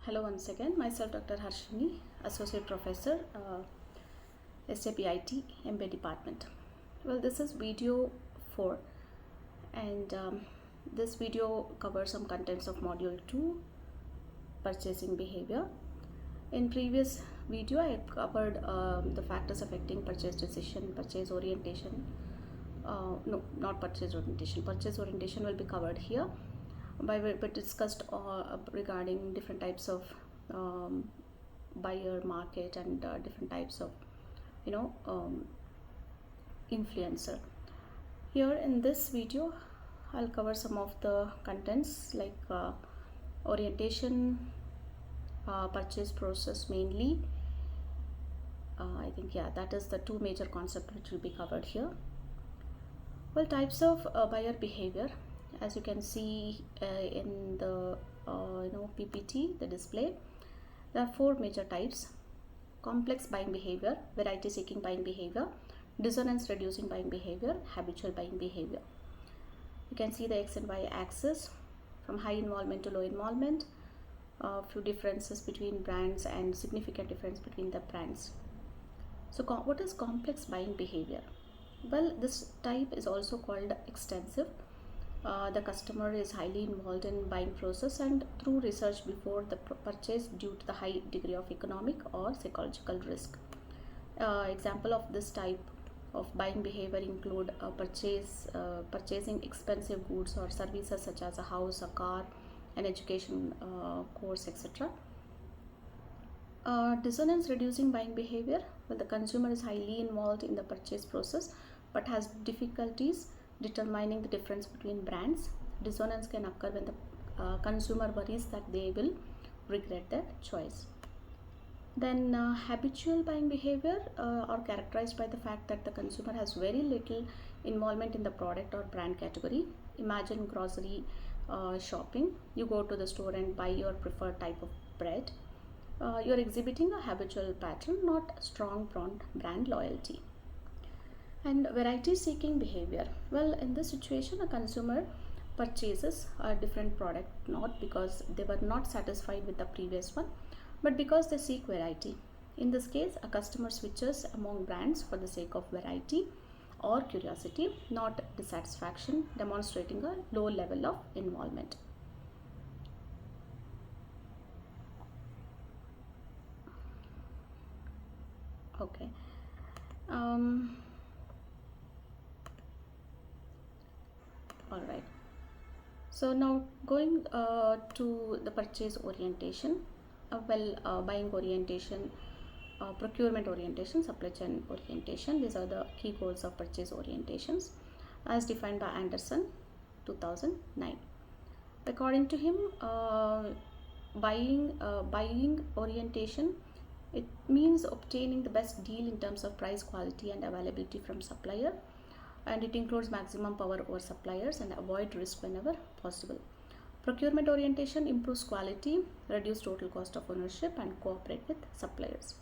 Hello once again, myself Dr. Harshini, Associate Professor, SAP IT, MBA Department. Well, this is video 4 and this video covers some contents of Module 2, Purchasing Behavior. In previous video, I covered the factors affecting purchase decision, purchase orientation. No, not purchase orientation. Purchase orientation will be covered here. We discussed regarding different types of buyer market and different types of influencer. Here in this video I'll cover some of the contents like orientation, purchase process mainly. I think that is the two major concepts which will be covered here. Well, types of buyer behavior, as you can see in the PPT, the display, there are 4 major types: complex buying behavior, variety seeking buying behavior, dissonance reducing buying behavior, habitual buying behavior. You can see the X and Y axis from high involvement to low involvement, a few differences between brands and significant difference between the brands. So what is complex buying behavior? Well, this type is also called extensive. The customer is highly involved in buying process and through research before the purchase due to the high degree of economic or psychological risk. Example of this type of buying behavior include purchasing expensive goods or services such as a house, a car, an education course, etc. Dissonance reducing buying behavior, when the consumer is highly involved in the purchase process but has difficulties determining the difference between brands. Dissonance can occur when the consumer worries that they will regret their choice. Then habitual buying behavior are characterized by the fact that the consumer has very little involvement in the product or brand category. Imagine grocery shopping. You go to the store and buy your preferred type of bread. You're exhibiting a habitual pattern, not strong brand loyalty. And variety seeking behavior. Well, in this situation, a consumer purchases a different product not because they were not satisfied with the previous one, but because they seek variety. In this case, a customer switches among brands for the sake of variety or curiosity, not dissatisfaction, demonstrating a low level of involvement. Okay. All right. So now going to the purchase orientation. Buying orientation, procurement orientation, supply chain orientation. These are the key goals of purchase orientations as defined by Anderson, 2009. According to him, buying orientation, it means obtaining the best deal in terms of price, quality and availability from supplier, and it includes maximum power over suppliers and avoid risk whenever possible. Procurement orientation improves quality, reduce total cost of ownership and cooperate with suppliers.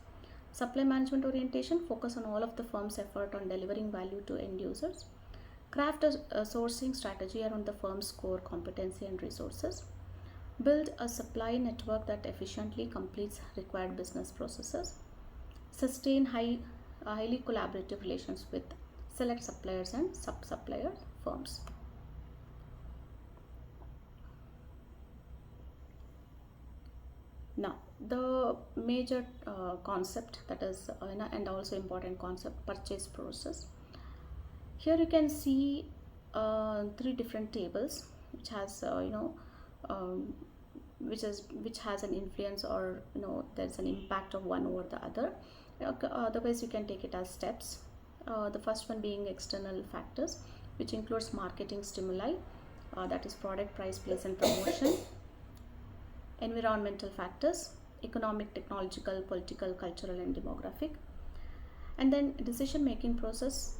Supply management orientation focus on all of the firm's effort on delivering value to end users. Craft a sourcing strategy around the firm's core competency and resources. Build a supply network that efficiently completes required business processes. Sustain highly collaborative relations with select suppliers and sub-supplier firms. Now, the major concept that is and also important concept, purchase process. Here you can see 3 different tables which has which has an influence or there's an impact of one over the other. Otherwise you can take it as steps. The first one being external factors, which includes marketing stimuli, that is product, price, place and promotion. Environmental factors, economic, technological, political, cultural and demographic. And then decision making process,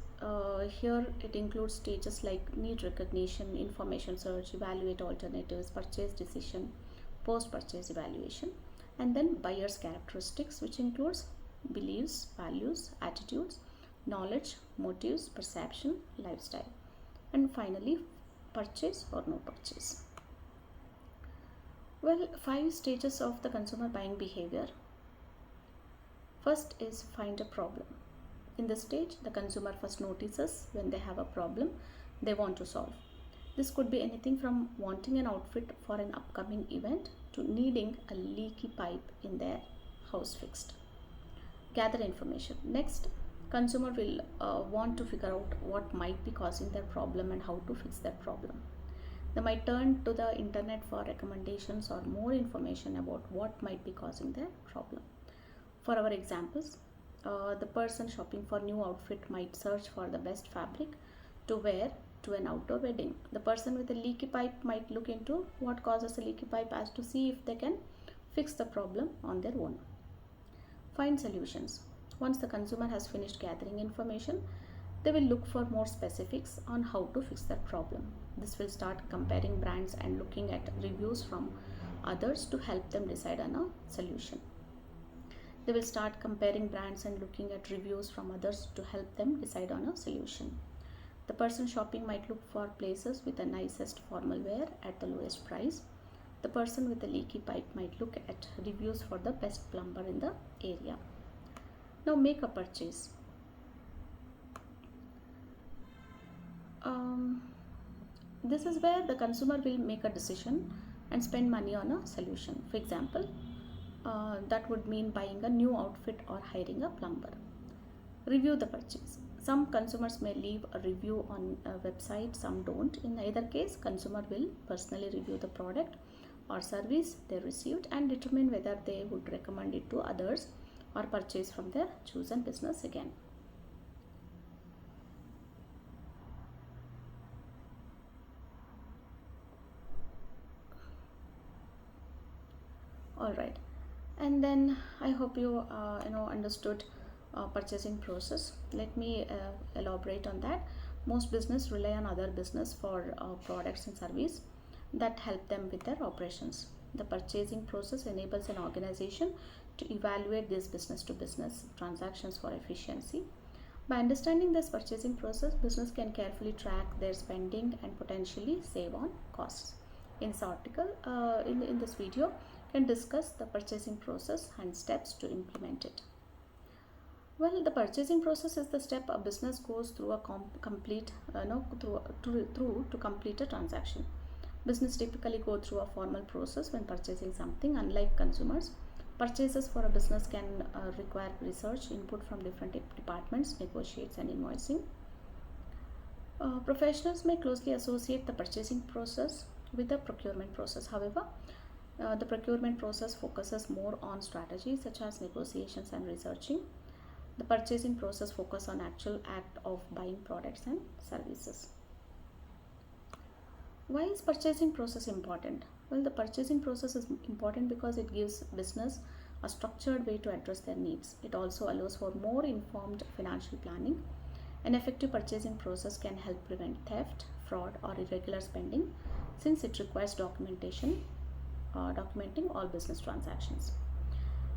here it includes stages like need recognition, information search, evaluate alternatives, purchase decision, post purchase evaluation. And then buyer's characteristics, which includes beliefs, values, attitudes, knowledge, motives, perception, lifestyle. And finally, purchase or no purchase. Well, 5 stages of the consumer buying behavior. First is find a problem. In this stage, the consumer first notices when they have a problem they want to solve. This could be anything from wanting an outfit for an upcoming event to needing a leaky pipe in their house fixed. Gather information. Next, consumer will want to figure out what might be causing their problem and how to fix their problem. They might turn to the internet for recommendations or more information about what might be causing their problem. For our examples, the person shopping for new outfit might search for the best fabric to wear to an outdoor wedding. The person with a leaky pipe might look into what causes a leaky pipe as to see if they can fix the problem on their own. Find solutions. Once the consumer has finished gathering information, they will look for more specifics on how to fix their problem. This will start comparing brands and looking at reviews from others to help them decide on a solution. They will start comparing brands and looking at reviews from others to help them decide on a solution. The person shopping might look for places with the nicest formal wear at the lowest price. The person with the leaky pipe might look at reviews for the best plumber in the area. Now make a purchase. This is where the consumer will make a decision and spend money on a solution. For example, that would mean buying a new outfit or hiring a plumber. Review the purchase. Some consumers may leave a review on a website, some don't. In either case, consumer will personally review the product or service they received and determine whether they would recommend it to others or purchase from their chosen business again. All right, and then I hope you understood purchasing process. Let me elaborate on that. Most business rely on other business for products and service that help them with their operations. The purchasing process enables an organization to evaluate these business to business transactions for efficiency. By understanding this purchasing process, business can carefully track their spending and potentially save on costs. In this article, in this video, can discuss the purchasing process and steps to implement it. Well, the purchasing process is the step a business goes through a complete to complete a transaction. Business typically go through a formal process when purchasing something. Unlike consumers, purchases for a business can require research input from different departments, negotiates and invoicing. Professionals may closely associate the purchasing process with the procurement process. However, the procurement process focuses more on strategies such as negotiations and researching. The purchasing process focuses on actual act of buying products and services. Why is purchasing process important? Well, the purchasing process is important because it gives business a structured way to address their needs. It also allows for more informed financial planning. An effective purchasing process can help prevent theft, fraud, or irregular spending since it requires documenting all business transactions.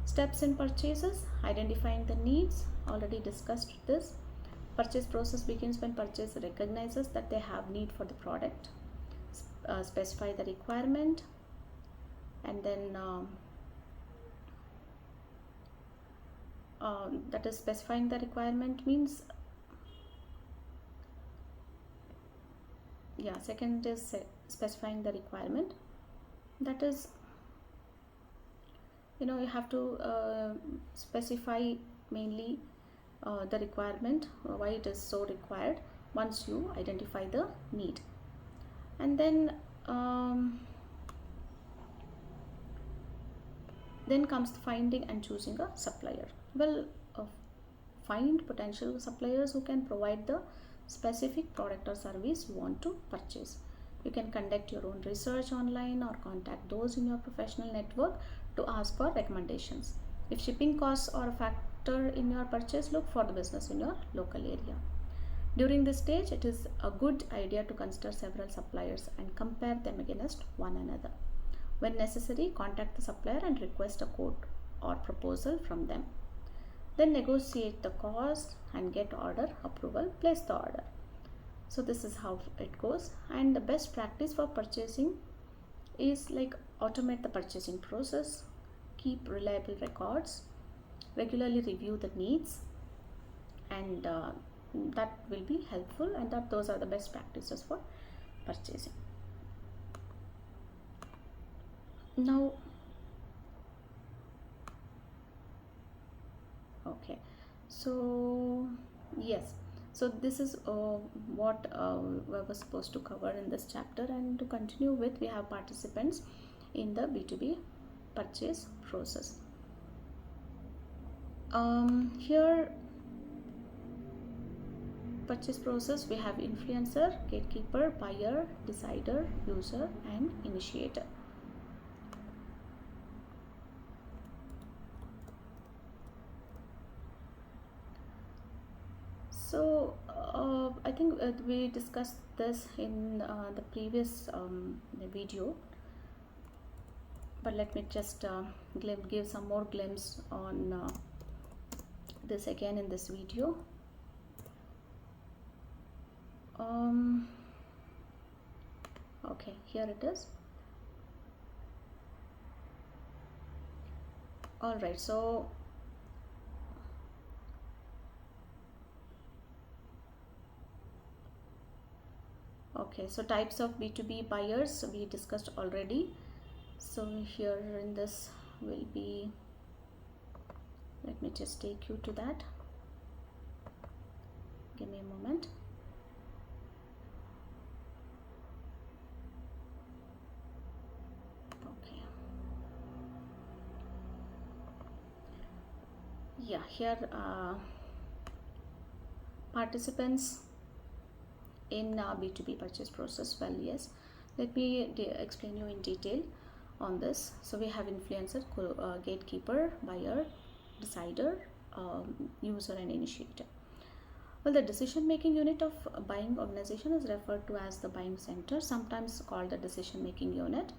Steps in purchases: identifying the needs, already discussed this. Purchase process begins when purchaser recognizes that they have need for the product. Specify the requirement, and then that is specifying the requirement means second is specifying the requirement. That is, you have to specify mainly the requirement, why it is so required once you identify the need. And then comes finding and choosing a supplier. Well, find potential suppliers who can provide the specific product or service you want to purchase. You can conduct your own research online or contact those in your professional network to ask for recommendations. If shipping costs are a factor in your purchase, look for the business in your local area. During this stage, it is a good idea to consider several suppliers and compare them against one another. When necessary, contact the supplier and request a quote or proposal from them. Then negotiate the cost and get order approval, place the order. So this is how it goes. And the best practice for purchasing is like automate the purchasing process, keep reliable records, regularly review the needs, and that will be helpful, and that those are the best practices for purchasing. Now, okay, so yes, so this is what we were supposed to cover in this chapter, and to continue with, we have participants in the B2B purchase process. Here purchase process, we have influencer, gatekeeper, buyer, decider, user, and initiator. So I think we discussed this in the previous video, but let me just give some more glimpse on this again in this video. Okay, here it is. All right, so okay, so types of B2B buyers we discussed already. So here in this will be, let me just take you to that. Give me a moment. Okay. Yeah, here participants in B2B purchase process. Well, yes, let me explain you in detail on this. So we have influencer, gatekeeper, buyer, decider, user, and initiator. Well, the decision-making unit of a buying organization is referred to as the buying center, sometimes called the decision-making unit.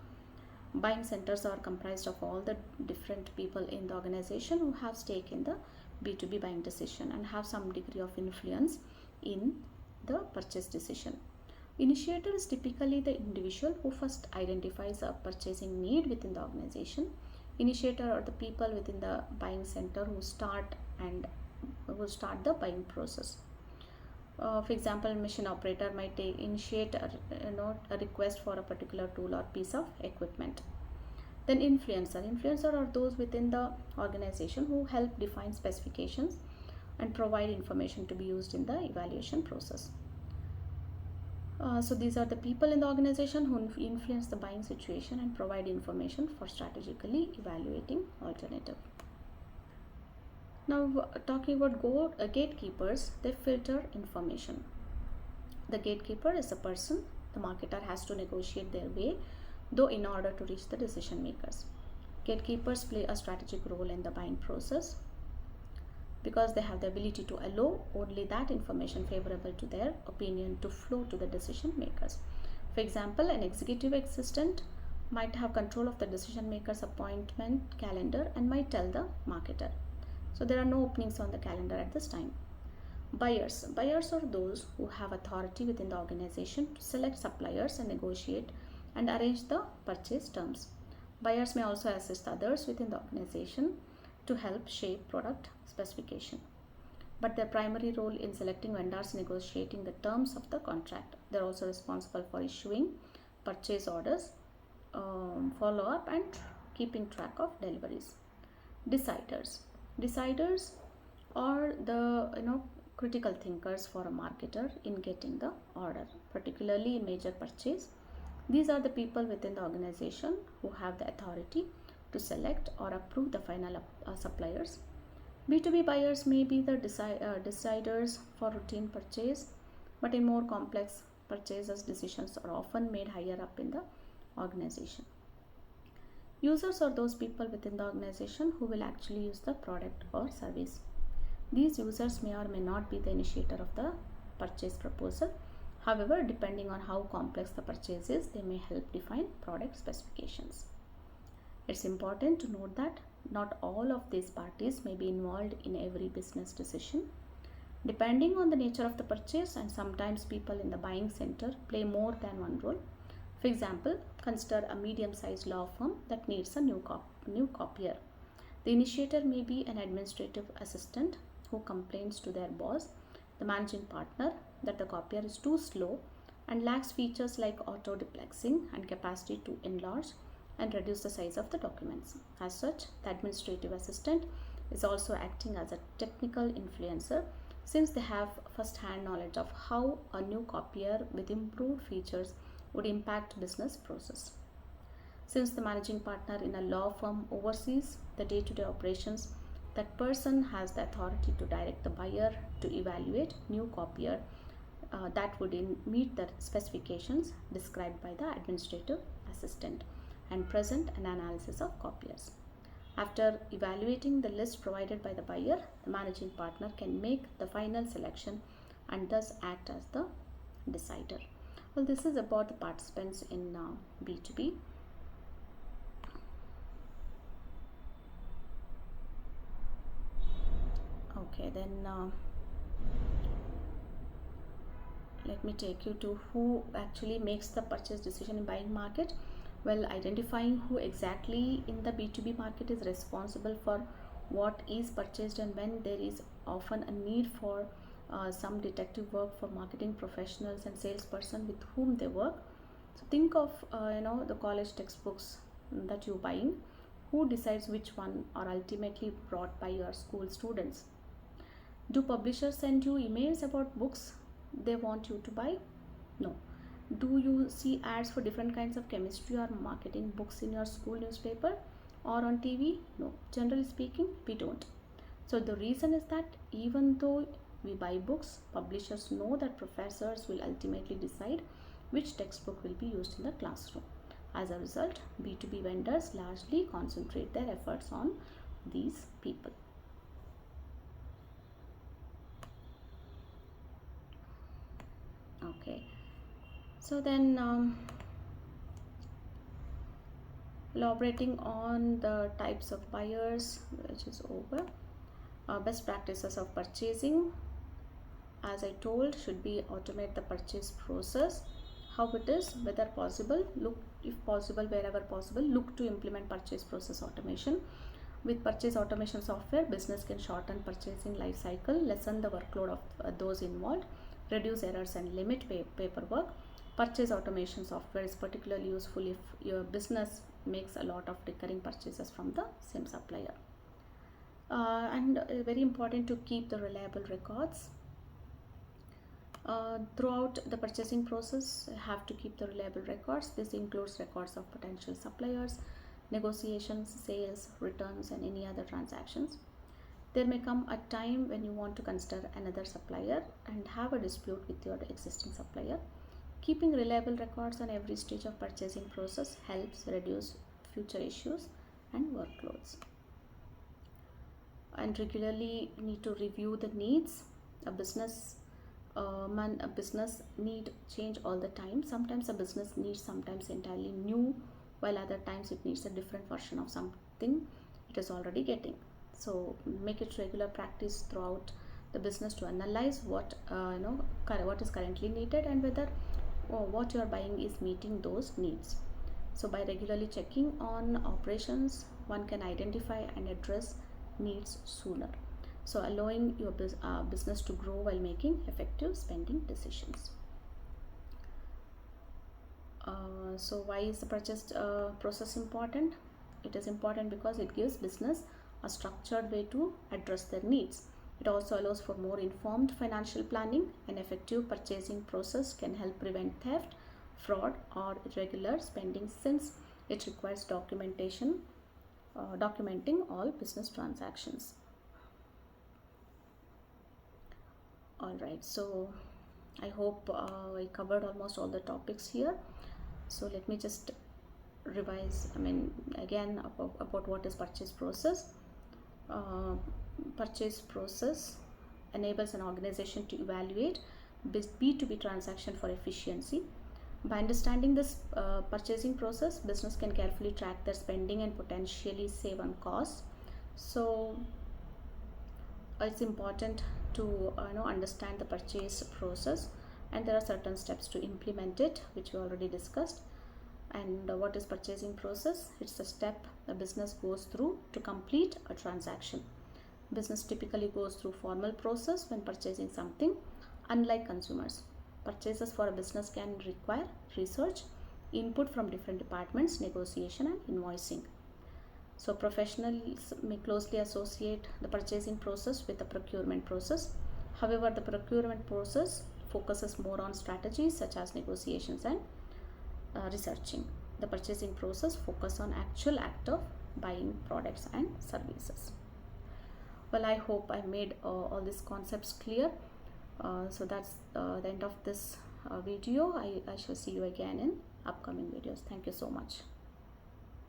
Buying centers are comprised of all the different people in the organization who have stake in the B2B buying decision and have some degree of influence in the purchase decision. Initiator is typically the individual who first identifies a purchasing need within the organization. Initiator are the people within the buying center who start the buying process. For example, machine operator might initiate a request for a particular tool or piece of equipment. Then influencer are those within the organization who help define specifications and provide information to be used in the evaluation process. So these are the people in the organization who influence the buying situation and provide information for strategically evaluating alternative. Now, talking about gatekeepers, they filter information. The gatekeeper is a person the marketer has to negotiate their way, though in order to reach the decision makers. Gatekeepers play a strategic role in the buying process because they have the ability to allow only that information favorable to their opinion to flow to the decision makers. For example, an executive assistant might have control of the decision maker's appointment calendar and might tell the marketer. So there are no openings on the calendar at this time. Buyers are those who have authority within the organization to select suppliers and negotiate and arrange the purchase terms. Buyers may also assist others within the organization to help shape product specification, but their primary role in selecting vendors, negotiating the terms of the contract. They're also responsible for issuing purchase orders, follow up, and keeping track of deliveries. Deciders are the critical thinkers for a marketer in getting the order, particularly in major purchase. These are the people within the organization who have the authority to select or approve the final suppliers. B2B buyers may be the deciders for routine purchase, but in more complex purchases, decisions are often made higher up in the organization. Users are those people within the organization who will actually use the product or service. These users may or may not be the initiator of the purchase proposal. However, depending on how complex the purchase is, they may help define product specifications. It's important to note that not all of these parties may be involved in every business decision. Depending on the nature of the purchase, and sometimes people in the buying center play more than one role. For example, consider a medium-sized law firm that needs a new copier. The initiator may be an administrative assistant who complains to their boss, the managing partner, that the copier is too slow and lacks features like auto duplexing and capacity to enlarge and reduce the size of the documents. As such, the administrative assistant is also acting as a technical influencer since they have first-hand knowledge of how a new copier with improved features would impact business process. Since the managing partner in a law firm oversees the day-to-day operations, that person has the authority to direct the buyer to evaluate new copier that would meet the specifications described by the administrative assistant and present an analysis of copiers. After evaluating the list provided by the buyer, the managing partner can make the final selection and thus act as the decider. Well, this is about the participants in B2B. Okay, then let me take you to who actually makes the purchase decision in buying market. Well, identifying who exactly in the B2B market is responsible for what is purchased and when there is often a need for some detective work for marketing professionals and salesperson with whom they work. So think of the college textbooks that you're buying. Who decides which one are ultimately brought by your school students? Do publishers send you emails about books they want you to buy? No. Do you see ads for different kinds of chemistry or marketing books in your school newspaper or on TV? No. Generally speaking, we don't. So the reason is that even though we buy books, publishers know that professors will ultimately decide which textbook will be used in the classroom. As a result, B2B vendors largely concentrate their efforts on these people. Okay, so then elaborating on the types of buyers, which is over. Best practices of purchasing, as I told, should be automate the purchase process. How it is, whether possible, look, if possible, wherever possible, look to implement purchase process automation. With purchase automation software, business can shorten purchasing life cycle, lessen the workload of those involved, reduce errors and limit paperwork. Purchase automation software is particularly useful if your business makes a lot of recurring purchases from the same supplier. And very important to keep the reliable records. Throughout the purchasing process, you have to keep the reliable records. This includes records of potential suppliers, negotiations, sales, returns, and any other transactions. There may come a time when you want to consider another supplier and have a dispute with your existing supplier. Keeping reliable records on every stage of purchasing process helps reduce future issues and workloads. And regularly need to review the needs. A business need change all the time. Sometimes a business needs sometimes entirely new, while other times it needs a different version of something it is already getting. So make it regular practice throughout the business to analyze what what is currently needed and whether what you are buying is meeting those needs. So by regularly checking on operations, one can identify and address needs sooner, so allowing your business to grow while making effective spending decisions. So why is the purchase process important? It is important because it gives business a structured way to address their needs. It also allows for more informed financial planning. An effective purchasing process can help prevent theft, fraud, or irregular spending since it requires documenting all business transactions. Alright, so I hope I covered almost all the topics here. So let me just revise again about what is purchase process. Purchase process enables an organization to evaluate B2B transaction for efficiency. By understanding this purchasing process, business can carefully track their spending and potentially save on costs. So it's important to understand the purchase process, and there are certain steps to implement it, which we already discussed. And what is purchasing process? It's the step a business goes through to complete a transaction. Business typically goes through formal process when purchasing something. Unlike consumers, purchases for a business can require research, input from different departments, negotiation and invoicing. So professionals may closely associate the purchasing process with the procurement process. However, the procurement process focuses more on strategies such as negotiations and researching. The purchasing process focuses on actual act of buying products and services. Well, I hope I made all these concepts clear. So that's the end of this video. I shall see you again in upcoming videos. Thank you so much.